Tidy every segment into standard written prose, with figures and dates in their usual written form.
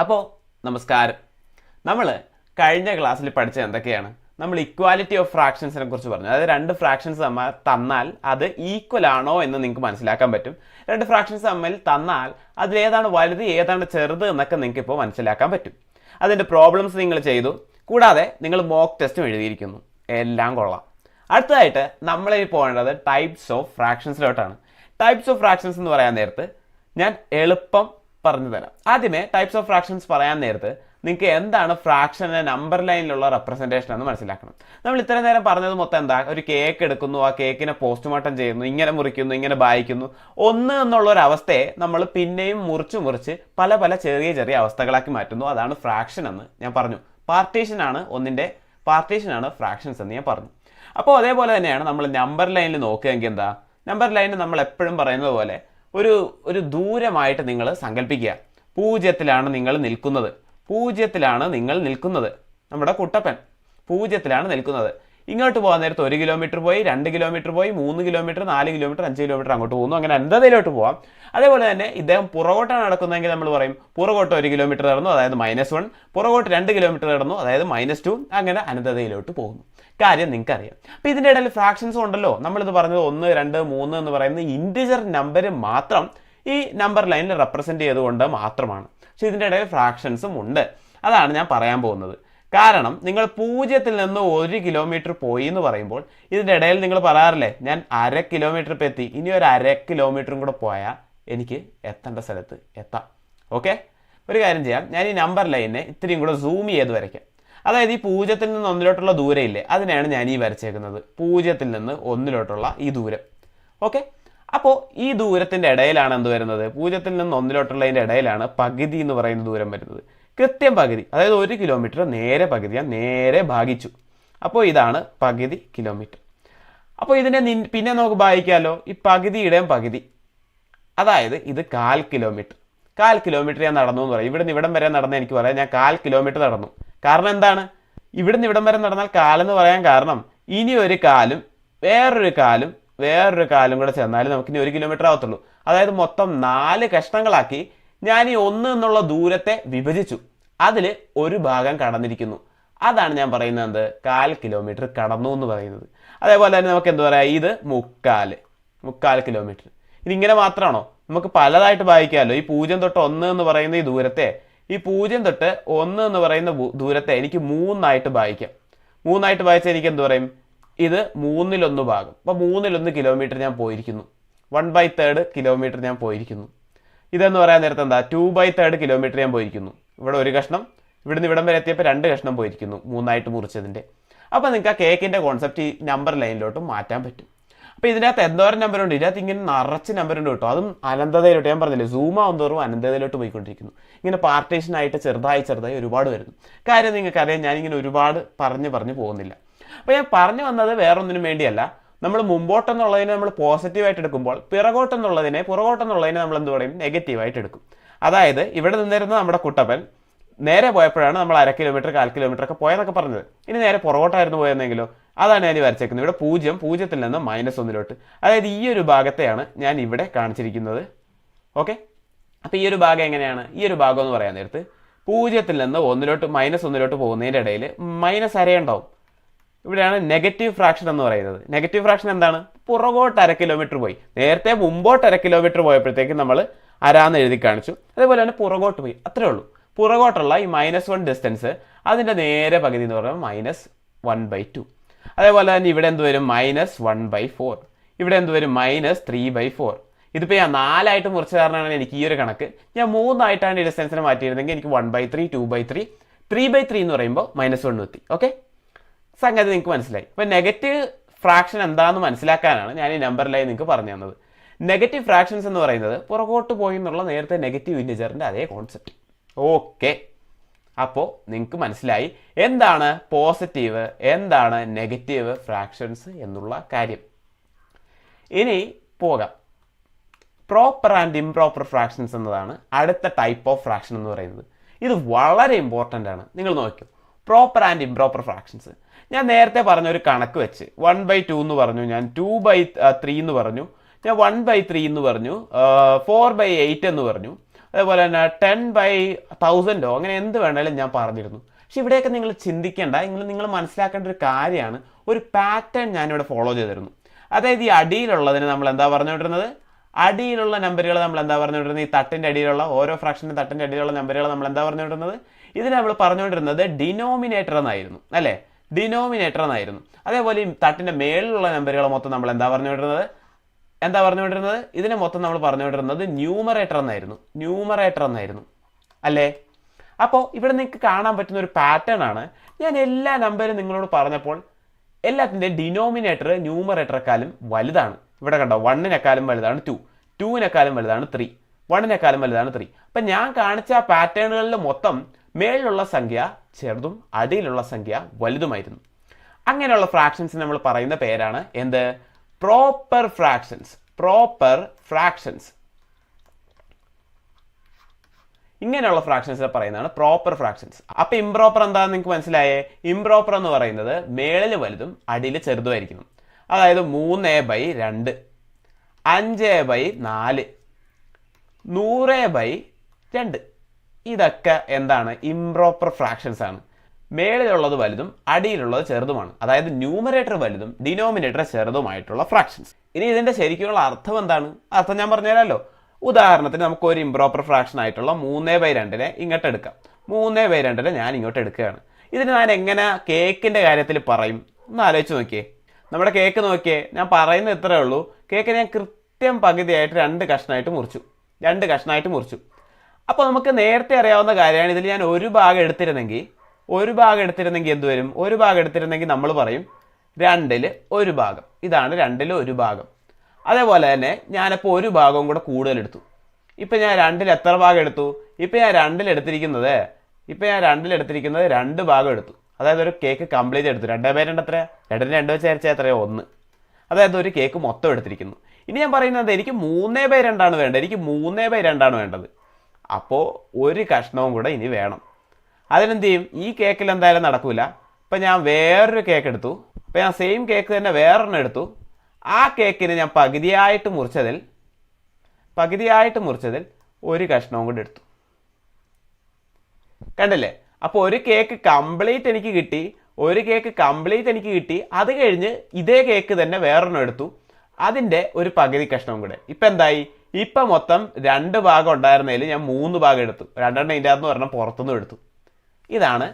അപ്പോൾ നമസ്കാരം. നമ്മൾ കഴിഞ്ഞ ക്ലാസ്സിൽ പഠിച്ചത് എന്തൊക്കെയാണ്? നമ്മൾ ഇക്വാലിറ്റി ഓഫ് ഫ്രാക്ഷൻസിനെ കുറിച്ച് പറഞ്ഞു. അതായത് രണ്ട് ഫ്രാക്ഷൻസ് തന്നാൽ അത് ഈക്വൽ ആണോ എന്ന് നിങ്ങൾക്ക് മനസ്സിലാക്കാൻ പറ്റും. രണ്ട് ഫ്രാക്ഷൻസ് തമ്മിൽ തന്നാൽ അതിലേതാണ് വലുത് ഏതാണ് ചെറുത് എന്നൊക്കെ നിങ്ങൾക്ക് ഇപ്പോൾ മനസ്സിലാക്കാൻ പറ്റും. അതിൻ്റെ പ്രോബ്ലംസ് നിങ്ങൾ ചെയ്തു, കൂടാതെ നിങ്ങൾ മോക്ക് ടെസ്റ്റും എഴുതിയിരിക്കുന്നു. എല്ലാം കൊള്ളാം. അടുത്തതായിട്ട് നമ്മളിനി പോകേണ്ടത് ടൈപ്സ് ഓഫ് ഫ്രാക്ഷൻസിലോട്ടാണ്. ടൈപ്സ് ഓഫ് ഫ്രാക്ഷൻസ് എന്ന് പറയാൻ നേരത്ത് ഞാൻ എളുപ്പം പറഞ്ഞു തരാം. ആദ്യമേ ടൈപ്സ് ഓഫ് ഫ്രാക്ഷൻസ് പറയാൻ നേരത്ത് നിങ്ങൾക്ക് എന്താണ് ഫ്രാക്ഷൻ്റെ നമ്പർ ലൈനിലുള്ള റെപ്രസെൻറ്റേഷൻ എന്ന് മനസ്സിലാക്കണം. നമ്മൾ ഇത്രയും നേരം പറഞ്ഞത് മൊത്തം എന്താ? ഒരു കേക്ക് എടുക്കുന്നു, ആ കേക്കിനെ പോസ്റ്റ്മോർട്ടം ചെയ്യുന്നു, ഇങ്ങനെ മുറിക്കുന്നു, ഇങ്ങനെ വായിക്കുന്നു. ഒന്ന് എന്നുള്ളൊരവസ്ഥയെ നമ്മൾ പിന്നെയും മുറിച്ച് പല പല ചെറിയ ചെറിയ അവസ്ഥകളാക്കി മാറ്റുന്നു. അതാണ് ഫ്രാക്ഷൻ എന്ന് ഞാൻ പറഞ്ഞു. പാർട്ടീഷനാണ് ഫ്രാക്ഷൻസ് എന്ന് ഞാൻ പറഞ്ഞു. അപ്പോൾ അതേപോലെ തന്നെയാണ് നമ്മൾ നമ്പർ ലൈനിൽ നോക്കുകയെങ്കിൽ എന്താ? നമ്പർ ലൈനിൽ നമ്മൾ എപ്പോഴും പറയുന്നത് പോലെ ഒരു ദൂരമായിട്ട് നിങ്ങൾ സങ്കല്പിക്കുക. പൂജ്യത്തിലാണ് നിങ്ങൾ നിൽക്കുന്നത്. നമ്മുടെ കുട്ടപ്പൻ പൂജ്യത്തിലാണ് നിൽക്കുന്നത്. ഇങ്ങോട്ട് പോകാൻ നേരത്ത് 1 കിലോമീറ്റർ പോയി, 2 കിലോമീറ്റർ പോയി, 3 കിലോമീറ്റർ, 4 കിലോമീറ്റർ, 5 കിലോമീറ്റർ അങ്ങോട്ട് പോകുന്നു. അങ്ങനെ അനന്തതയിലോട്ട് പോകാം. അതേപോലെ തന്നെ ഇദ്ദേഹം പുറകോട്ടാണ് നടക്കുന്നതെങ്കിൽ നമ്മൾ പറയും പുറകോട്ട് 1 കിലോമീറ്റർ നടന്നു, അതായത് -1. പുറകോട്ട് 2 കിലോമീറ്റർ നടന്നു, അതായത് -2. അങ്ങനെ അനന്തതയിലോട്ട് പോകുന്നു. കാര്യം നിങ്ങൾക്കറിയാം. അപ്പോൾ ഇതിൻ്റെ ഇടയിൽ ഫ്രാക്ഷൻസ് ഉണ്ടല്ലോ. നമ്മളിത് പറഞ്ഞത് 1, 2, 3 എന്ന് പറയുന്നത് ഇൻറ്റിജർ നമ്പർ മാത്രം ഈ നമ്പർ ലൈനിൽ റെപ്രസെൻറ്റ് ചെയ്തുകൊണ്ട് മാത്രമാണ്. പക്ഷേ ഇതിൻ്റെ ഇടയിൽ ഫ്രാക്ഷൻസും ഉണ്ട്. അതാണ് ഞാൻ പറയാൻ പോകുന്നത്. കാരണം നിങ്ങൾ 0 നിന്ന് 1 കിലോമീറ്റർ പോയി എന്ന് പറയുമ്പോൾ ഇതിൻ്റെ ഇടയിൽ നിങ്ങൾ പറയാറില്ലേ, ഞാൻ 1/2 കിലോമീറ്റർ ഇപ്പോൾ എത്തി, ഇനി ഒരു 1/2 കിലോമീറ്ററും കൂടെ പോയാൽ എനിക്ക് എത്തേണ്ട സ്ഥലത്ത് എത്താം. ഓക്കെ, ഒരു കാര്യം ചെയ്യാം. ഞാൻ ഈ നമ്പർ ലൈനെ ഇത്രയും കൂടെ സൂം ചെയ്ത് വരയ്ക്കാം. അതായത് ഈ 0 നിന്ന് 1 ദൂരം ഇല്ലേ, അതിനെയാണ് ഞാൻ ഈ വരച്ചേക്കുന്നത്. 0 നിന്ന് 1 ഈ ദൂരം. ഓക്കെ, അപ്പോൾ ഈ ദൂരത്തിൻ്റെ ഇടയിലാണ് എന്ത് വരുന്നത്? 0 നിന്ന് 1 ഇടയിലാണ് പകുതി എന്ന് പറയുന്ന ദൂരം വരുന്നത്. കൃത്യം പകുതി, അതായത് 1 കിലോമീറ്റർ നേരെ പകുതി, ഞാൻ നേരെ ഭാഗിച്ചു. അപ്പോൾ ഇതാണ് പകുതി കിലോമീറ്റർ. അപ്പോൾ ഇതിനെ പിന്നെ നമുക്ക് ഭാഗിക്കാമല്ലോ. ഈ പകുതിയുടെയും പകുതി, അതായത് ഇത് 1/4 കിലോമീറ്റർ. 1/4 കിലോമീറ്റർ ഞാൻ നടന്നു എന്ന് പറയും. ഇവിടുന്ന് ഇവിടം വരെ നടന്ന് എനിക്ക് പറയാം ഞാൻ 1/4 കിലോമീറ്റർ നടന്നു. കാരണം എന്താണ്? ഇവിടുന്ന് ഇവിടം വരെ നടന്നാൽ കാലെന്ന് പറയാൻ കാരണം ഇനി ഒരു കാലും വേറൊരു കാലും കൂടെ ചെന്നാലും നമുക്കിനി 1 കിലോമീറ്റർ ആവത്തുള്ളൂ. അതായത് മൊത്തം 4 കഷ്ണങ്ങളാക്കി ഞാൻ ഈ 1 എന്നുള്ള ദൂരത്തെ വിഭജിച്ചു. അതിൽ ഒരു ഭാഗം കടന്നിരിക്കുന്നു. അതാണ് ഞാൻ പറയുന്നത് 1/4 കിലോമീറ്റർ കടന്നു എന്ന് പറയുന്നത്. അതേപോലെ തന്നെ നമുക്ക് എന്താ പറയുക, ഇത് 3/4 കിലോമീറ്റർ. ഇതിങ്ങനെ മാത്രമാണോ? നമുക്ക് പലതായിട്ട് ഭാഗിക്കാമല്ലോ. ഈ 0 തൊട്ട് 1 എന്ന് പറയുന്ന ഈ ദൂരത്തെ, ഈ 0 തൊട്ട് 1 എന്ന് പറയുന്ന ദൂരത്തെ എനിക്ക് 3 ഭാഗിക്കാം. 3 ഭാഗിച്ചാൽ എനിക്ക് എന്ത് പറയും? ഇത് 1/3 ഭാഗം. അപ്പോൾ 1/3 കിലോമീറ്റർ ഞാൻ പോയിരിക്കുന്നു. 1/3 കിലോമീറ്റർ ഞാൻ പോയിരിക്കുന്നു. ഇതെന്ന് പറയാൻ നേരത്തെ എന്താ? 2/3 കിലോമീറ്റർ ഞാൻ പോയിരിക്കുന്നു. ഇവിടെ ഒരു കഷ്ണം, ഇവിടുന്ന് ഇവിടം വരെ എത്തിയപ്പോൾ 2 കഷ്ണം പോയിരിക്കുന്നു, 3 മുറിച്ചതിൻ്റെ. അപ്പോൾ നിങ്ങൾക്ക് ആ കേക്കിൻ്റെ കോൺസെപ്റ്റ് ഈ നമ്പർ ലൈനിലോട്ട് മാറ്റാൻ പറ്റും. അപ്പോൾ ഇതിനകത്ത് എന്തോരം നമ്പറുണ്ട്? ഇതിനകത്ത് ഇങ്ങനെ നിറച്ച് നമ്പറുണ്ട് കേട്ടോ. അതും അനന്തതയിലോട്ട്. ഞാൻ പറഞ്ഞില്ലേ, സൂം ആവുന്നതോറും അനന്തതയിലോട്ട് പോയിക്കൊണ്ടിരിക്കുന്നു. ഇങ്ങനെ പാർട്ടീഷനായിട്ട് ചെറുതായി ഒരുപാട് വരുന്നു. കാര്യം നിങ്ങൾക്കറിയാം, ഞാനിങ്ങനെ ഒരുപാട് പറഞ്ഞു പോകുന്നില്ല. അപ്പോൾ ഞാൻ പറഞ്ഞു വന്നത് വേറൊന്നിനും വേണ്ടിയല്ല. നമ്മൾ മുമ്പോട്ടെന്നുള്ളതിനെ നമ്മൾ പോസിറ്റീവായിട്ട് എടുക്കുമ്പോൾ പുറകോട്ടെന്നുള്ളതിനെ നമ്മൾ എന്ത് പറയും? നെഗറ്റീവായിട്ട് എടുക്കും. അതായത് ഇവിടെ നിന്നിരുന്ന നമ്മുടെ കുട്ടപ്പൻ നേരെ പോയപ്പോഴാണ് നമ്മൾ 1/2 കിലോമീറ്റർ 1/4 കിലോമീറ്റർ ഒക്കെ പോയെന്നൊക്കെ പറഞ്ഞത്. ഇനി നേരെ പുറകോട്ടായിരുന്നു പോയെന്നെങ്കിലോ? അതാണ് ഞാൻ വരച്ചേക്കുന്നത്. ഇവിടെ 0 നിന്ന് -1. അതായത് ഈ ഒരു ഭാഗത്തെയാണ് ഞാൻ ഇവിടെ കാണിച്ചിരിക്കുന്നത്. ഓക്കെ, അപ്പോൾ ഈ ഒരു ഭാഗം എങ്ങനെയാണ്? ഈ ഒരു ഭാഗം എന്ന് പറയാൻ നേരത്ത് 0 നിന്ന് -1 പോകുന്നതിൻ്റെ ഇടയിൽ -1/2 ഉണ്ടാവും. ഇവിടെയാണ് നെഗറ്റീവ് ഫ്രാക്ഷൻ എന്ന് പറയുന്നത്. നെഗറ്റീവ് ഫ്രാക്ഷൻ എന്താണ്? പുറകോട്ട് 1/2 കിലോമീറ്റർ പോയി. നേരത്തെ മുമ്പോട്ട് 1/2 കിലോമീറ്റർ പോയപ്പോഴത്തേക്കും നമ്മൾ അരാന്ന് എഴുതി കാണിച്ചു. അതേപോലെ തന്നെ പുറകോട്ട് പോയി, അത്രേ ഉള്ളൂ. പുറകോട്ടുള്ള ഈ -1 ഡിസ്റ്റൻസ് അതിൻ്റെ നേരെ പകുതി എന്ന് പറയുമ്പോൾ -1/2. അതേപോലെ തന്നെ ഇവിടെ എന്ത് വരും? -1/4. ഇവിടെ എന്ത് വരും? -3/4. ഇതിപ്പോൾ ഞാൻ 4 മുറിച്ച കാരണമാണ് എനിക്ക് ഈ ഒരു കണക്ക്. ഞാൻ 3 ഈ ഡിസ്റ്റൻസിനെ മാറ്റിയിരുന്നെങ്കിൽ എനിക്ക് 1/3, 2/3, 3/3 എന്ന് പറയുമ്പോൾ -1 എത്തി. ഓക്കെ, സംഗതി നിങ്ങൾക്ക് മനസ്സിലായി. അപ്പോൾ നെഗറ്റീവ് ഫ്രാക്ഷൻ എന്താണെന്ന് മനസ്സിലാക്കാനാണ് ഞാൻ ഈ നമ്പർ ലൈൻ നിങ്ങൾക്ക് പറഞ്ഞു തന്നത്. നെഗറ്റീവ് ഫ്രാക്ഷൻസ് എന്ന് പറയുന്നത് പുറകോട്ട് പോയി എന്നുള്ള നേരത്തെ നെഗറ്റീവ് ഇൻറ്റിജറിൻ്റെ അതേ കോൺസെപ്റ്റ്. ഓക്കെ, അപ്പോൾ നിങ്ങൾക്ക് മനസ്സിലായി എന്താണ് പോസിറ്റീവ്, എന്താണ് നെഗറ്റീവ് ഫ്രാക്ഷൻസ് എന്നുള്ള കാര്യം. ഇനി പോകാം. പ്രോപ്പർ ആൻഡ് ഇംപ്രോപ്പർ ഫ്രാക്ഷൻസ് എന്നതാണ് അടുത്ത ടൈപ്പ് ഓഫ് ഫ്രാക്ഷൻ എന്ന് പറയുന്നത്. ഇത് വളരെ ഇമ്പോർട്ടൻ്റ് ആണ്. നിങ്ങൾ നോക്കൂ, പ്രോപ്പർ ആൻഡ് ഇംപ്രോപ്പർ ഫ്രാക്ഷൻസ്. ഞാൻ നേരത്തെ പറഞ്ഞ ഒരു കണക്ക് വെച്ച് 1/2 എന്ന് പറഞ്ഞു, ഞാൻ 2/3 എന്ന് പറഞ്ഞു, ഞാൻ 1/3 എന്ന് പറഞ്ഞു, 4/8 എന്ന് പറഞ്ഞു. അതേപോലെ തന്നെ 10/1000 അങ്ങനെ എന്ത് വേണമെങ്കിലും ഞാൻ പറഞ്ഞിരുന്നു. പക്ഷെ ഇവിടെയൊക്കെ നിങ്ങൾ ചിന്തിക്കേണ്ട, നിങ്ങൾ മനസ്സിലാക്കേണ്ട ഒരു കാര്യമാണ്, ഒരു പാറ്റേൺ ഞാനിവിടെ ഫോളോ ചെയ്തിരുന്നു. അതായത് ഈ അടിയിലുള്ളതിന് നമ്മൾ എന്താ പറഞ്ഞുകൊണ്ടിരുന്നത്, അടിയിലുള്ള നമ്പറുകൾ നമ്മൾ എന്താ പറഞ്ഞുകൊണ്ടിരുന്നത്, ഈ തട്ടിൻ്റെ അടിയിലുള്ള ഓരോ ഫ്രാക്ഷൻ്റെ തട്ടിൻ്റെ അടിയിലുള്ള നമ്പറുകൾ നമ്മൾ എന്താ പറഞ്ഞുകൊണ്ടിരുന്നത്, ഇതിന് നമ്മൾ പറഞ്ഞുകൊണ്ടിരുന്നത് ഡിനോമിനേറ്റർ എന്നായിരുന്നു അല്ലേ, ഡിനോമിനേറ്റർ എന്നായിരുന്നു. അതേപോലെ ഈ തട്ടിൻ്റെ മേളിലുള്ള നമ്പറുകൾ മൊത്തം നമ്മൾ എന്താ പറഞ്ഞുകൊണ്ടിരുന്നത്, ഇതിനെ മൊത്തം നമ്മൾ പറഞ്ഞുകൊണ്ടിരുന്നത് ന്യൂമറേറ്റർ എന്നായിരുന്നു അല്ലേ. അപ്പോൾ ഇവിടെ നിങ്ങൾക്ക് കാണാൻ പറ്റുന്ന ഒരു പാറ്റേൺ ആണ്. ഞാൻ എല്ലാ നമ്പരും നിങ്ങളോട് പറഞ്ഞപ്പോൾ എല്ലാത്തിൻ്റെ ഡിനോമിനേറ്റർ ന്യൂമറേറ്ററെക്കാളും വലുതാണ്. ഇവിടെ കണ്ടോ, 1-നേക്കാളും വലുതാണ് 2, 2-നേക്കാളും വലുതാണ് 3, 1-നേക്കാളും വലുതാണ് 3. അപ്പം ഞാൻ കാണിച്ച പാറ്റേണുകളിൽ മൊത്തം മേളിലുള്ള സംഖ്യ ചെറുതും അടിയിലുള്ള സംഖ്യ വലുതുമായിരുന്നു. അങ്ങനെയുള്ള ഫ്രാക്ഷൻസ് നമ്മൾ പറയുന്ന പേരാണ് എന്ത്, പ്രോപ്പർ ഫ്രാക്ഷൻസ്. ഇങ്ങനെയുള്ള ഫ്രാക്ഷൻസിനെ പറയുന്നതാണ് പ്രോപ്പർ ഫ്രാക്ഷൻസ്. അപ്പൊ ഇംപ്രോപ്പർ എന്താണെന്ന് നിങ്ങൾക്ക് മനസ്സിലായേ. ഇംപ്രോപ്പർ എന്ന് പറയുന്നത് മേളിൽ വലുതും അടിയിൽ ചെറുതുമായിരിക്കണം. അതായത് 3/2, 5/4, 100/2, ഇതൊക്കെ എന്താണ്, ഇംപ്രോപ്പർ ഫ്രാക്ഷൻസ് ആണ്. മേളിലുള്ളത് വലുതും അടിയിലുള്ളത് ചെറുതുമാണ്. അതായത് ന്യൂമറേറ്റർ വലുതും ഡിനോമിനേറ്റർ ചെറുതുമായിട്ടുള്ള ഫ്രാക്ഷൻസ്. ഇനി ഇതിന്റെ ശരിക്കുള്ള അർത്ഥം എന്താണ്, അർത്ഥം ഞാൻ പറഞ്ഞുതരാമല്ലോ. ഉദാഹരണത്തിന് നമുക്ക് ഒരു ഇംപ്രോപ്പർ ഫ്രാക്ഷൻ ആയിട്ടുള്ള 3/2 ഇങ്ങോട്ട് എടുക്കാം. 3/2 ഞാൻ ഇങ്ങോട്ട് എടുക്കുകയാണ്. ഇതിന് ഞാൻ എങ്ങനെ കേക്കിൻ്റെ കാര്യത്തിൽ പറയും ഒന്ന് ആലോചിച്ച് നോക്കിയേ. നമ്മുടെ കേക്ക് നോക്കിയേ, ഞാൻ പറയുന്നത് ഇത്രയേ ഉള്ളൂ. കേക്ക് ഞാൻ കൃത്യം പകുതിയായിട്ട് 2 കഷ്ണമായിട്ട് മുറിച്ചു. അപ്പോൾ നമുക്ക് നേരത്തെ അറിയാവുന്ന കാര്യമാണ്, ഇതിൽ ഞാൻ ഒരു ഭാഗം എടുത്തിരുന്നെങ്കിൽ എന്ത് വരും, ഒരു ഭാഗം എടുത്തിരുന്നെങ്കിൽ നമ്മൾ പറയും 2/1 ഭാഗം. ഇതാണ് 2/1 ഭാഗം. അതേപോലെ തന്നെ ഞാനിപ്പോൾ ഒരു ഭാഗവും കൂടെ കൂടുതൽ എടുത്തു. ഇപ്പം ഞാൻ 2-ൽ എത്ര ഭാഗം എടുത്തു, ഇപ്പം ഞാൻ 2-ൽ എടുത്തിരിക്കുന്നത് 2 ഭാഗം എടുത്തു. അതായത് ഒരു കേക്ക് കംപ്ലീറ്റ് എടുത്തു. 2/2 എത്ര, 2 വെച്ച് ചേർച്ചാൽ എത്രയോ 1. അതായത് ഒരു കേക്ക് മൊത്തം എടുത്തിരിക്കുന്നു. ഇനി ഞാൻ പറയുന്നത് എനിക്ക് 3/2 ആണ് വേണ്ടത്, 3/2 ആണ് വേണ്ടത്. അപ്പോൾ ഒരു കഷ്ണവും കൂടെ ഇനി വേണം. അതിനെന്ത് ചെയ്യും, ഈ കേക്കിൽ എന്തായാലും നടക്കൂല. ഇപ്പം ഞാൻ വേറൊരു കേക്ക് എടുത്തു. ഇപ്പം ഞാൻ സെയിം കേക്ക് തന്നെ വേറൊരെണ്ണം എടുത്തു. ആ കേക്കിന് ഞാൻ പകുതിയായിട്ട് മുറിച്ചതിൽ ഒരു കഷ്ണവും കൂടി എടുത്തു. കണ്ടില്ലേ. അപ്പോൾ ഒരു കേക്ക് കംപ്ലീറ്റ് എനിക്ക് കിട്ടി. അത് കഴിഞ്ഞ് ഇതേ കേക്ക് തന്നെ വേറൊരെണ്ണം എടുത്തു, അതിൻ്റെ ഒരു പകുതി കഷ്ണവും കൂടെ. ഇപ്പം എന്തായി, ഇപ്പം മൊത്തം 2 ഭാഗം ഉണ്ടായിരുന്നതിൽ ഞാൻ 3 ഭാഗം എടുത്തു. 2 ഇതിൻ്റെ അകത്ത് പറഞ്ഞാൽ പുറത്തുനിന്നും എടുത്തു. ഇതാണ്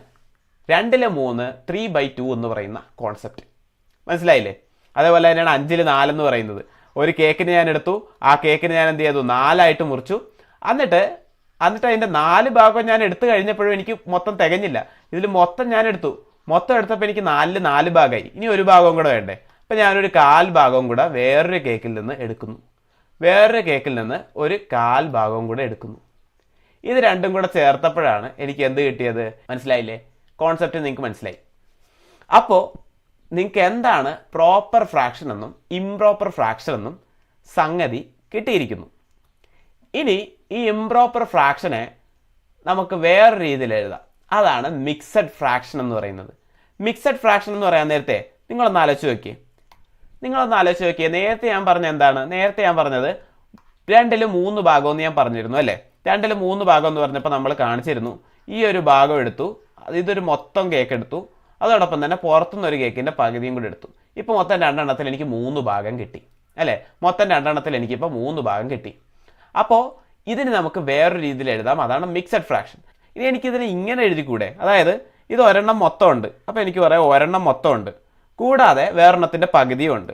2/3 3/2 എന്ന് പറയുന്ന കോൺസെപ്റ്റ്. മനസ്സിലായില്ലേ. അതേപോലെ തന്നെയാണ് 5/4 എന്ന് പറയുന്നത്. ഒരു കേക്കിന് ഞാൻ എടുത്തു, ആ കേക്കിന് ഞാൻ എന്ത് ചെയ്തു, 4 മുറിച്ചു. എന്നിട്ട് അതിൻ്റെ 4 ഭാഗം ഞാൻ എടുത്തു കഴിഞ്ഞപ്പോഴും എനിക്ക് മൊത്തം തികഞ്ഞില്ല. ഇതിൽ മൊത്തം എടുത്തപ്പോൾ എനിക്ക് 4 ഭാഗമായി. ഇനി ഒരു ഭാഗവും കൂടെ വേണ്ടേ. അപ്പം ഞാനൊരു 1/4 ഭാഗവും കൂടെ വേറൊരു കേക്കിൽ നിന്ന് എടുക്കുന്നു. ഒരു 1/4 ഭാഗവും കൂടെ എടുക്കുന്നു. ഇത് രണ്ടും കൂടെ ചേർത്തപ്പോഴാണ് എനിക്ക് എന്ത് കിട്ടിയത്, മനസ്സിലായില്ലേ. കോൺസെപ്റ്റ് നിങ്ങൾക്ക് മനസ്സിലായി. അപ്പോൾ നിങ്ങൾക്ക് എന്താണ് പ്രോപ്പർ ഫ്രാക്ഷൻ എന്നും ഇംപ്രോപ്പർ ഫ്രാക്ഷൻ എന്നും സംഗതി കിട്ടിയിരിക്കുന്നു. ഇനി ഈ ഇംപ്രോപ്പർ ഫ്രാക്ഷനെ നമുക്ക് വേറെ രീതിയിൽ എഴുതാം. അതാണ് മിക്സഡ് ഫ്രാക്ഷൻ എന്ന് പറയുന്നത്. മിക്സഡ് ഫ്രാക്ഷൻ എന്ന് പറയാൻ നേരത്തെ നിങ്ങളൊന്ന് ആലോചിച്ച് നോക്കിയേ. നേരത്തെ ഞാൻ പറഞ്ഞത് എന്താണ്, നേരത്തെ ഞാൻ പറഞ്ഞത് 2/3 ഭാഗമെന്ന് ഞാൻ പറഞ്ഞിരുന്നു അല്ലേ. 2/3 ഭാഗം എന്ന് പറഞ്ഞപ്പോൾ നമ്മൾ കാണിച്ചിരുന്നു, ഈ ഒരു ഭാഗം എടുത്തു, ഇതൊരു മൊത്തം കേക്ക് എടുത്തു, അതോടൊപ്പം തന്നെ പുറത്തുനിന്ന് ഒരു കേക്കിൻ്റെ പകുതിയും കൂടി എടുത്തു. ഇപ്പോൾ മൊത്തം 2 എണ്ണത്തിൽ എനിക്ക് 3 ഭാഗം കിട്ടി അല്ലേ. മൊത്തം 2 എണ്ണത്തിൽ എനിക്കിപ്പോൾ 3 ഭാഗം കിട്ടി. അപ്പോൾ ഇതിന് നമുക്ക് വേറൊരു രീതിയിൽ എഴുതാം, അതാണ് മിക്സഡ് ഫ്രാക്ഷൻ. ഇനി എനിക്കിതിനെ ഇങ്ങനെ എഴുതിക്കൂടെ, അതായത് ഇത് ഒരെണ്ണം മൊത്തം ഉണ്ട്. അപ്പോൾ എനിക്ക് പറയാം ഒരെണ്ണം മൊത്തം ഉണ്ട്, കൂടാതെ വേറെണ്ണത്തിൻ്റെ പകുതിയുണ്ട്.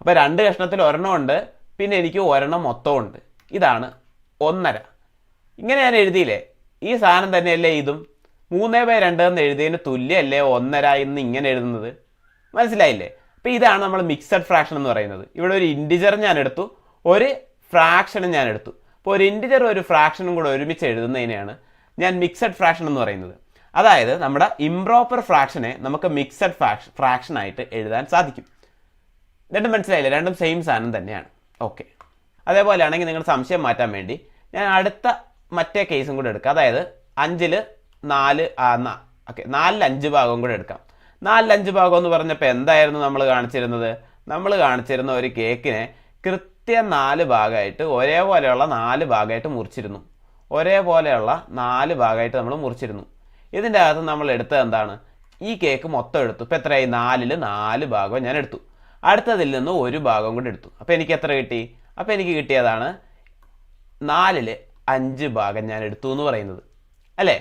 അപ്പോൾ 2 കഷ്ണത്തിൽ ഒരെണ്ണം ഉണ്ട്, പിന്നെ എനിക്ക് ഒരെണ്ണം മൊത്തം ഉണ്ട്. ഇതാണ് 1/2. ഇങ്ങനെ ഞാൻ എഴുതിയില്ലേ, ഈ സാധനം തന്നെയല്ലേ ഇതും. 3/2 എന്ന് എഴുതിയതിന് തുല്യമല്ലേ 1/2 എന്ന് ഇങ്ങനെ എഴുതുന്നത്, മനസ്സിലായില്ലേ. അപ്പോൾ ഇതാണ് നമ്മൾ മിക്സഡ് ഫ്രാക്ഷൻ എന്ന് പറയുന്നത്. ഇവിടെ ഒരു ഇൻറ്റിജർ ഞാൻ എടുത്തു, ഒരു ഫ്രാക്ഷനും ഞാൻ എടുത്തു. അപ്പോൾ ഒരു ഇൻറ്റിജർ ഒരു ഫ്രാക്ഷനും കൂടെ ഒരുമിച്ച് എഴുതുന്നതിനെയാണ് ഞാൻ മിക്സഡ് ഫ്രാക്ഷൻ എന്ന് പറയുന്നത്. അതായത് നമ്മുടെ ഇംപ്രോപ്പർ ഫ്രാക്ഷനെ നമുക്ക് മിക്സഡ് ഫ്രാക്ഷൻ ആയിട്ട് എഴുതാൻ സാധിക്കും. രണ്ടും മനസ്സിലായില്ലേ, രണ്ടും സെയിം സാധനം തന്നെയാണ്. ഓക്കെ. അതേപോലെ ആണെങ്കിൽ നിങ്ങൾ സംശയം മാറ്റാൻ വേണ്ടി ഞാൻ അടുത്ത മറ്റേ കേസും കൂടെ എടുക്കാം. അതായത് 5/4 ഓക്കെ 4/5 ഭാഗവും കൂടെ എടുക്കാം. 4/5 ഭാഗം എന്ന് പറഞ്ഞപ്പോൾ എന്തായിരുന്നു നമ്മൾ കാണിച്ചിരുന്നത് ഒരു കേക്കിനെ കൃത്യം 4 ഭാഗമായിട്ട് ഒരേപോലെയുള്ള 4 ഭാഗമായിട്ട് മുറിച്ചിരുന്നു. ഒരേപോലെയുള്ള 4 ഭാഗമായിട്ട് നമ്മൾ മുറിച്ചിരുന്നു. ഇതിൻ്റെ അകത്ത് നമ്മൾ എടുത്തത് എന്താണ്? ഈ കേക്ക് മൊത്തം എടുത്തു. ഇപ്പോൾ എത്രയായി? 4ൽ 4 ഭാഗം ഞാൻ എടുത്തു. അടുത്തതിൽ നിന്ന് ഒരു ഭാഗം കൂടി എടുത്തു. അപ്പോൾ എനിക്ക് എത്ര കിട്ടി? അപ്പോൾ എനിക്ക് കിട്ടിയതാണ് 4ൽ 5 ഭാഗം ഞാൻ എടുത്തു എന്ന് പറയുന്നത്, അല്ലേ?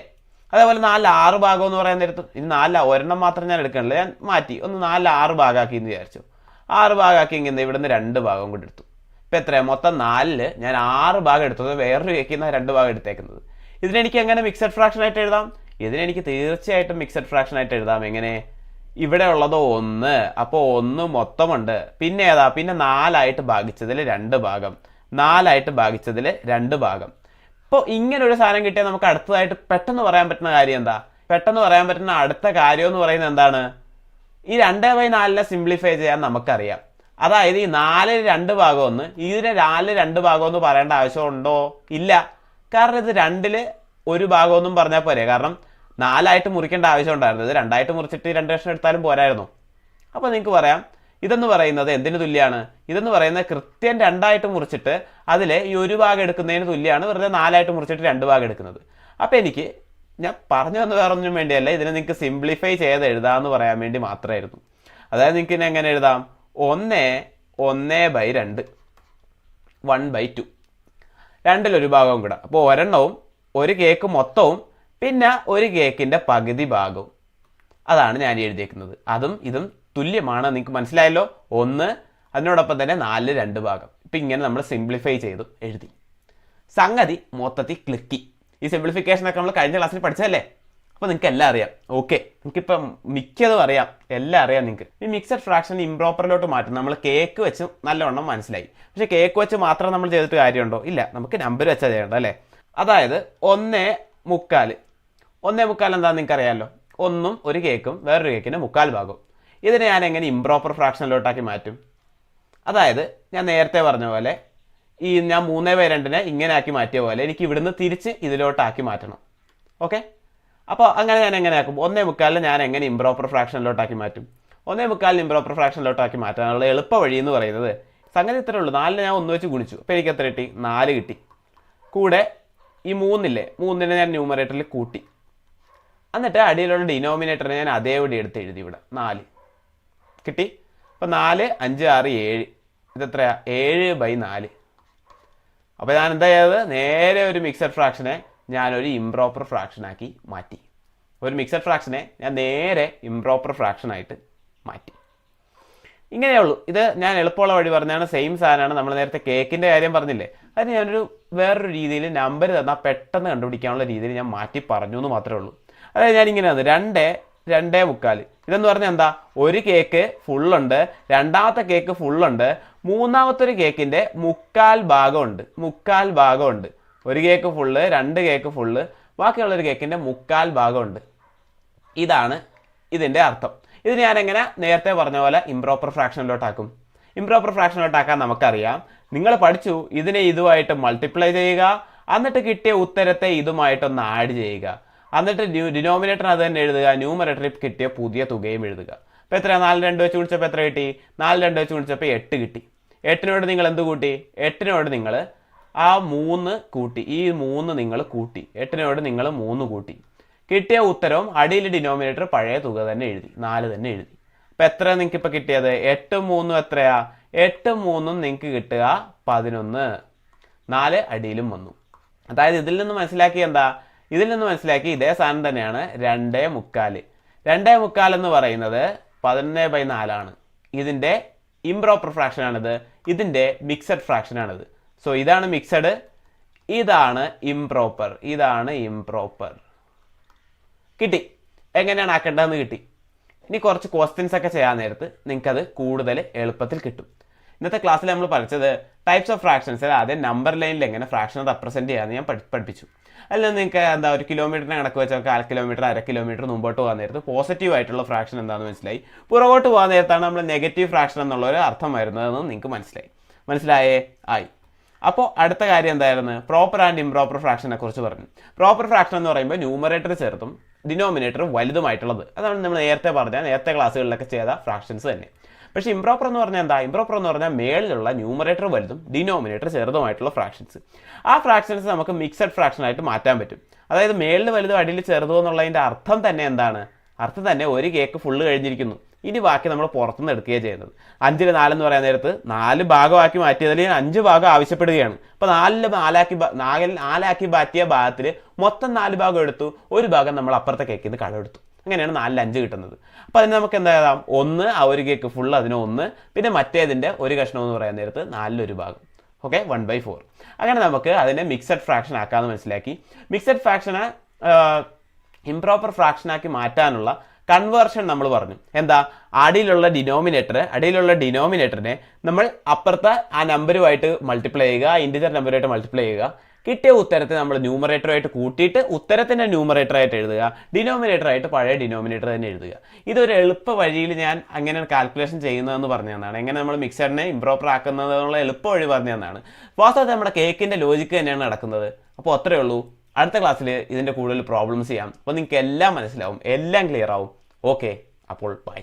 അതേപോലെ 4ൽ 6 ഭാഗം എന്ന് പറയാൻ നേരത്ത് ഇനി 4 ഒരെണ്ണം മാത്രം ഞാൻ എടുക്കണില്ല, ഞാൻ മാറ്റി ഒന്ന് 4ൽ 6 ഭാഗമാക്കി എന്ന് വിചാരിച്ചു. 6 ഭാഗമാക്കി ഇങ്ങനെ ഇവിടുന്ന് 2 ഭാഗം കൂടി എടുത്തു. ഇപ്പം എത്രയാണ്? മൊത്തം 4ൽ ഞാൻ 6 ഭാഗം എടുത്തത്. വേറൊരു കേക്കിൽ നിന്ന് 2 ഭാഗം എടുത്തേക്കുന്നത്. ഇതിനെനിക്ക് എങ്ങനെ മിക്സഡ് ഫ്രാക്ഷൻ ആയിട്ട് എഴുതാം? ഇതിനെനിക്ക് തീർച്ചയായിട്ടും മിക്സഡ് ഫ്രാക്ഷൻ ആയിട്ട് എഴുതാം. എങ്ങനെ? ഇവിടെ ഉള്ളത് 1, അപ്പോൾ 1 മൊത്തമുണ്ട്. പിന്നെ ഏതാ? പിന്നെ 4ആയിട്ട് ഭാഗിച്ചതിൽ 2 ഭാഗം, 4ആയിട്ട് ഭാഗിച്ചതിൽ 2 ഭാഗം. ഇപ്പോൾ ഇങ്ങനെ ഒരു സാധനം കിട്ടിയാൽ നമുക്ക് അടുത്തതായിട്ട് പെട്ടെന്ന് പറയാൻ പറ്റുന്ന കാര്യം എന്താ? പെട്ടെന്ന് പറയാൻ പറ്റുന്ന അടുത്ത കാര്യം എന്ന് പറയുന്നത് എന്താണ്? ഈ 2/4 സിംപ്ലിഫൈ ചെയ്യാൻ നമുക്കറിയാം. അതായത് ഈ 4ൽ 2 ഭാഗം ഒന്ന്, ഇതിനെ 4ൽ 2 ഭാഗം ഒന്ന് പറയേണ്ട ആവശ്യമുണ്ടോ? ഇല്ല. കാരണം ഇത് 2ൽ 1 ഭാഗമൊന്നും പറഞ്ഞാൽ പോരെ. കാരണം 4ആയിട്ട് മുറിക്കേണ്ട ആവശ്യം ഉണ്ടായിരുന്നു. ഇത് 2ആയിട്ട് മുറിച്ചിട്ട് 2 കഷ്ണം എടുത്താലും പോരായിരുന്നു. അപ്പോൾ നിങ്ങൾക്ക് പറയാം ഇതെന്ന് പറയുന്നത് എന്തിനു തുല്യമാണ്? ഇതെന്ന് പറയുന്നത് കൃത്യം 2ആയിട്ട് മുറിച്ചിട്ട് അതിൽ ഈ 1 ഭാഗം എടുക്കുന്നതിന് തുല്യമാണ് വെറുതെ 4ആയിട്ട് മുറിച്ചിട്ട് 2 ഭാഗം എടുക്കുന്നത്. അപ്പോൾ എനിക്ക് ഞാൻ പറഞ്ഞു തന്ന വേറൊന്നും വേണ്ടിയല്ല, ഇതിനെ നിങ്ങൾക്ക് സിംപ്ലിഫൈ ചെയ്ത് എഴുതാമെന്ന് പറയാൻ വേണ്ടി മാത്രമായിരുന്നു. അതായത് നിങ്ങൾക്ക് ഇനി എങ്ങനെ എഴുതാം? 1/2 1/2 2ൽ 1 ഭാഗവും കൂടെ. അപ്പോൾ ഒരെണ്ണവും ഒരു കേക്ക് മൊത്തവും പിന്നെ ഒരു കേക്കിൻ്റെ പകുതി ഭാഗവും, അതാണ് ഞാൻ എഴുതിയേക്കുന്നത്. അതും ഇതും തുല്യമാണ്. നിങ്ങൾക്ക് മനസ്സിലായല്ലോ? 1 അതിനോടൊപ്പം തന്നെ 4ൽ 2 ഭാഗം. ഇപ്പം ഇങ്ങനെ നമ്മൾ സിംപ്ലിഫൈ ചെയ്തു എഴുതി. സംഗതി മൊത്തത്തിൽ ക്ലിക്കി. ഈ സിംപ്ലിഫിക്കേഷനൊക്കെ നമ്മൾ കഴിഞ്ഞ ക്ലാസ്സിൽ പഠിച്ചതല്ലേ? അപ്പോൾ നിങ്ങൾക്ക് എല്ലാം അറിയാം. ഓക്കെ, നിങ്ങൾക്കിപ്പം മിക്കതും അറിയാം, എല്ലാം അറിയാം നിങ്ങൾക്ക്. ഈ മിക്സഡ് ഫ്രാക്ഷൻ ഇംപ്രോപ്പറിലോട്ട് മാറ്റും. നമ്മൾ കേക്ക് വെച്ച് നല്ലവണ്ണം മനസ്സിലായി. പക്ഷേ കേക്ക് വെച്ച് മാത്രം നമ്മൾ ചെയ്തിട്ട് കാര്യമുണ്ടോ? ഇല്ല, നമുക്ക് നമ്പർ വെച്ചാൽ ചെയ്യേണ്ടത്, അല്ലേ? അതായത് 1/4. 1/4 എന്താണെന്ന് നിങ്ങൾക്ക് അറിയാമല്ലോ. 1ഉം ഒരു കേക്കും വേറൊരു കേക്കിൻ്റെ 1/4 ഭാഗവും. ഇതിനെ ഞാൻ എങ്ങനെ ഇംപ്രോപ്പർ ഫ്രാക്ഷനിലോട്ടാക്കി മാറ്റും? അതായത് ഞാൻ നേരത്തെ പറഞ്ഞ പോലെ ഈ ഞാൻ 3/2 ഇങ്ങനെ ആക്കി മാറ്റിയ പോലെ എനിക്ക് ഇവിടുന്ന് തിരിച്ച് ഇതിലോട്ടാക്കി മാറ്റണം. ഓക്കെ, അപ്പോൾ അങ്ങനെ ഞാൻ എങ്ങനെ ആക്കും? 1/4 ഞാൻ എങ്ങനെ ഇംപ്രോപ്പർ ഫ്രാക്ഷനിലോട്ടാക്കി മാറ്റും? 1/4 ഇംപ്രോപ്പർ ഫ്രാക്ഷനിലോട്ടാക്കി മാറ്റാനുള്ള എളുപ്പ വഴി എന്ന് പറയുന്നത് സംഗതി ഇത്രയേ ഉള്ളൂ. 4നെ ഞാൻ 1 വെച്ച് ഗുണിച്ചു. അപ്പോൾ എനിക്ക് എത്ര കിട്ടി? 4 കിട്ടി. കൂടെ ഈ 3നെ ഞാൻ ന്യൂമറേറ്ററിൽ കൂട്ടി. എന്നിട്ട് അടിയിലുള്ള ഡിനോമിനേറ്ററിനെ ഞാൻ അതേപടി എടുത്ത് എഴുതി. ഇവിടെ 4 കിട്ടി. അപ്പോൾ 4, 5, 6, 7. ഇതെത്രയാ? 7/4. അപ്പോൾ ഞാൻ എന്താ ചെയ്തത്? നേരെ ഒരു മിക്സഡ് ഫ്രാക്ഷനെ ഞാനൊരു ഇംപ്രോപ്പർ ഫ്രാക്ഷനാക്കി മാറ്റി. ഒരു മിക്സഡ് ഫ്രാക്ഷനെ ഞാൻ നേരെ ഇംപ്രോപ്പർ ഫ്രാക്ഷനായിട്ട് മാറ്റി. ഇങ്ങനെയേ ഉള്ളൂ. ഇത് ഞാൻ എളുപ്പമുള്ള വഴി പറഞ്ഞാണ്. സെയിം സാധനമാണ്. നമ്മൾ നേരത്തെ കേക്കിൻ്റെ കാര്യം പറഞ്ഞില്ലേ, അതിന് ഞാനൊരു വേറൊരു രീതിയിൽ നമ്പർ തന്നാൽ പെട്ടെന്ന് കണ്ടുപിടിക്കാനുള്ള രീതിയിൽ ഞാൻ മാറ്റി പറഞ്ഞു എന്ന് മാത്രമേ ഉള്ളൂ. അതായത് ഞാനിങ്ങനെയാണ് 2/4. ഇതെന്ന് പറഞ്ഞാൽ എന്താ? ഒരു കേക്ക് ഫുള്ളുണ്ട്, രണ്ടാമത്തെ കേക്ക് ഫുള്ളുണ്ട്, മൂന്നാമത്തെ ഒരു കേക്കിൻ്റെ 1/4 ഭാഗമുണ്ട്. 1/4 ഭാഗമുണ്ട്. ഒരു കേക്ക് ഫുള്ള്, 2 കേക്ക് ഫുള്ള്, ബാക്കിയുള്ളൊരു കേക്കിൻ്റെ 1/4 ഭാഗമുണ്ട്. ഇതാണ് ഇതിൻ്റെ അർത്ഥം. ഇത് ഞാനെങ്ങനെ നേരത്തെ പറഞ്ഞ പോലെ ഇംപ്രോപ്പർ ഫ്രാക്ഷനിലോട്ടാക്കും? ഇംപ്രോപ്പർ ഫ്രാക്ഷനിലോട്ടാക്കാൻ നമുക്കറിയാം. നിങ്ങൾ പഠിച്ചു ഇതിനെ ഇതുമായിട്ട് മൾട്ടിപ്ലൈ ചെയ്യുക, എന്നിട്ട് കിട്ടിയ ഉത്തരത്തെ ഇതുമായിട്ടൊന്ന് ആഡ് ചെയ്യുക, എന്നിട്ട് ഡിനോമിനേറ്റർ അത് തന്നെ എഴുതുക, ന്യൂമറേറ്ററിൽ കിട്ടിയ പുതിയ തുകയും എഴുതുക. അപ്പോൾ എത്രയാണ്? 4 2 വെച്ച് വിളിച്ചപ്പോൾ എത്ര കിട്ടി? 4 2 വെച്ച് വിളിച്ചപ്പോൾ 8 കിട്ടി. 8നോട് നിങ്ങൾ എന്ത് കൂട്ടി? 8നോട് നിങ്ങൾ ആ 3 കൂട്ടി. ഈ 3 നിങ്ങൾ കൂട്ടി. 8നോട് നിങ്ങൾ 3 കൂട്ടി. കിട്ടിയ ഉത്തരവും അടിയിൽ ഡിനോമിനേറ്റർ പഴയ തുക തന്നെ എഴുതി, 4 തന്നെ എഴുതി. അപ്പോൾ എത്ര നിങ്ങൾക്ക് ഇപ്പോൾ കിട്ടിയത്? 8 3 എത്രയാ? 8 3 നിങ്ങൾക്ക് കിട്ടുക 11. 4 അടിയിലും വന്നു. അതായത് ഇതിൽ നിന്ന് മനസ്സിലാക്കി എന്താ? ഇതിൽ നിന്ന് മനസ്സിലാക്കി ഇതേ സാധനം തന്നെയാണ് 2/4. 2/4 എന്ന് പറയുന്നത് 11/4 ഇതിൻ്റെ ഇംപ്രോപ്പർ ഫ്രാക്ഷനാണിത്. ഇതിൻ്റെ മിക്സഡ് ഫ്രാക്ഷനാണിത്. സോ ഇതാണ് മിക്സഡ്, ഇതാണ് ഇംപ്രോപ്പർ, ഇതാണ് ഇംപ്രോപ്പർ. കിട്ടി. എങ്ങനെയാണ് ആക്കേണ്ടതെന്ന് കിട്ടി. ഇനി കുറച്ച് ക്വസ്റ്റ്യൻസ് ഒക്കെ ചെയ്യാൻ നേരത്ത് നിങ്ങൾക്കത് കൂടുതൽ എളുപ്പത്തിൽ കിട്ടും. ഇന്നത്തെ ക്ലാസ്സിൽ നമ്മൾ പഠിച്ചത് ടൈപ്സ് ഓഫ് ഫ്രാക്ഷൻസിൽ ആദ്യം നമ്പർ ലൈനിൽ എങ്ങനെ ഫ്രാക്ഷൻ റെപ്രസെൻറ്റ് ചെയ്യാമെന്ന് ഞാൻ പഠിപ്പിച്ചു. അതിൽ നിങ്ങൾക്ക് എന്താ 1 കിലോമീറ്ററിനെ കണക്ക് വെച്ചാൽ 1/4 കിലോമീറ്റർ 1/2 കിലോമീറ്റർ മുമ്പോട്ട് പോകാൻ നേരത്ത് പോസിറ്റീവ് ആയിട്ടുള്ള ഫ്രാക്ഷൻ എന്താണെന്ന് മനസ്സിലായി. പുറകോട്ട് പോകാൻ നേരത്താണ് നമ്മൾ നെഗറ്റീവ് ഫ്രാക്ഷൻ എന്നുള്ള ഒരു അർത്ഥം വരുന്നതെന്ന് നിങ്ങൾക്ക് മനസ്സിലായേ? ആയി. അപ്പോൾ അടുത്ത കാര്യം എന്തായിരുന്നു? പ്രോപ്പർ ആൻഡ് ഇംപ്രോപ്പർ ഫ്രാക്ഷനെ കുറിച്ച് പറഞ്ഞു. പ്രോപ്പർ ഫ്രാക്ഷൻ എന്ന് പറയുമ്പോൾ ന്യൂമറേറ്റർ ചെറുതും ഡിനോമിനേറ്റർ വലുതുമായിട്ടുള്ളത്. അതാണ് നമ്മൾ നേരത്തെ ക്ലാസ്സുകളിലൊക്കെ ചെയ്ത ഫ്രാക്ഷൻസ് തന്നെ. പക്ഷേ ഇംപ്രോപ്പർ എന്ന് പറഞ്ഞാൽ എന്താ? ഇംപ്രോപ്പർ എന്ന് പറഞ്ഞാൽ മേളിലുള്ള ന്യൂമറേറ്റർ വലുതും ഡിനോമിനേറ്റർ ചെറുതുമായിട്ടുള്ള ഫ്രാക്ഷൻസ്. ആ ഫ്രാക്ഷൻസ് നമുക്ക് മിക്സഡ് ഫ്രാക്ഷനായിട്ട് മാറ്റാൻ പറ്റും. അതായത് മേളിൽ വലുതും അടിയിൽ ചെറുതും എന്നുള്ളതിൻ്റെ അർത്ഥം തന്നെ എന്താണ്? അർത്ഥം തന്നെ ഒരു കേക്ക് ഫുള്ള് കഴിഞ്ഞിരിക്കുന്നു, ഇനി ബാക്കി നമ്മൾ പുറത്തുനിന്ന് എടുക്കുകയാണ് ചെയ്യുന്നത്. 5ൽ 4 എന്ന് പറയാൻ നേരത്ത് 4 ഭാഗമാക്കി മാറ്റിയതിൽ ഞാൻ 5 ഭാഗം ആവശ്യപ്പെടുകയാണ്. അപ്പോൾ 4 മാറ്റിയ ഭാഗത്തിൽ മൊത്തം 4 ഭാഗം എടുത്തു, ഒരു ഭാഗം നമ്മൾ അപ്പുറത്തെ കേക്കിൽ നിന്ന് കടമെടുത്തു. അങ്ങനെയാണ് 4ൽ 5 കിട്ടുന്നത്. അപ്പോൾ അതിന് നമുക്ക് എന്താ എഴുതാം? 1 ആ ഒരു കേക്ക് ഫുള്ള് അതിന് 1, പിന്നെ മറ്റേതിൻ്റെ ഒരു കഷ്ണം എന്ന് പറയാൻ നേരത്ത് 4-1 ഭാഗം. ഓക്കെ, 1/4. അങ്ങനെ നമുക്ക് അതിനെ മിക്സഡ് ഫ്രാക്ഷൻ ആക്കാമെന്ന് മനസ്സിലാക്കി. മിക്സഡ് ഫ്രാക്ഷനെ ഇംപ്രോപ്പർ ഫ്രാക്ഷനാക്കി മാറ്റാനുള്ള കൺവേർഷൻ നമ്മൾ പറഞ്ഞു. എന്താ? അടിയിലുള്ള ഡിനോമിനേറ്ററിനെ നമ്മൾ അപ്പുറത്തെ ആ നമ്പറുമായിട്ട് മൾട്ടിപ്ലൈ ചെയ്യുക, ഇൻറ്റിജർ നമ്പറുമായിട്ട് മൾട്ടിപ്ലൈ ചെയ്യുക. കിട്ടിയ ഉത്തരത്തെ നമ്മൾ ന്യൂമറേറ്ററായിട്ട് കൂട്ടിയിട്ട് ഉത്തരത്തിൻ്റെ ന്യൂമറേറ്ററായിട്ട് എഴുതുക, ഡിനോമിനേറ്ററായിട്ട് പഴയ ഡിനോമിനേറ്റർ തന്നെ എഴുതുക. ഇതൊരു എളുപ്പ വഴിയിൽ ഞാൻ അങ്ങനെ കാൽക്കുലേഷൻ ചെയ്യുന്നതെന്ന് പറഞ്ഞു തന്നാണ്. എങ്ങനെ നമ്മൾ മിക്സറിനെ ഇംപ്രോപ്പർ ആക്കുന്നതെന്നുള്ള എളുപ്പ വഴി പറഞ്ഞു തന്നാണ്. വാസ്തവത്തിൽ നമ്മുടെ കേക്കിൻ്റെ ലോജിക്ക് തന്നെയാണ് നടക്കുന്നത്. അപ്പോൾ അത്രയേ ഉള്ളൂ. അടുത്ത ക്ലാസ്സിൽ ഇതിൻ്റെ കൂടുതൽ പ്രോബ്ലംസ് ചെയ്യാം. അപ്പോൾ നിങ്ങൾക്ക് എല്ലാം മനസ്സിലാവും, എല്ലാം ക്ലിയർ ആവും. ഓക്കെ, അപ്പോൾ ബൈ.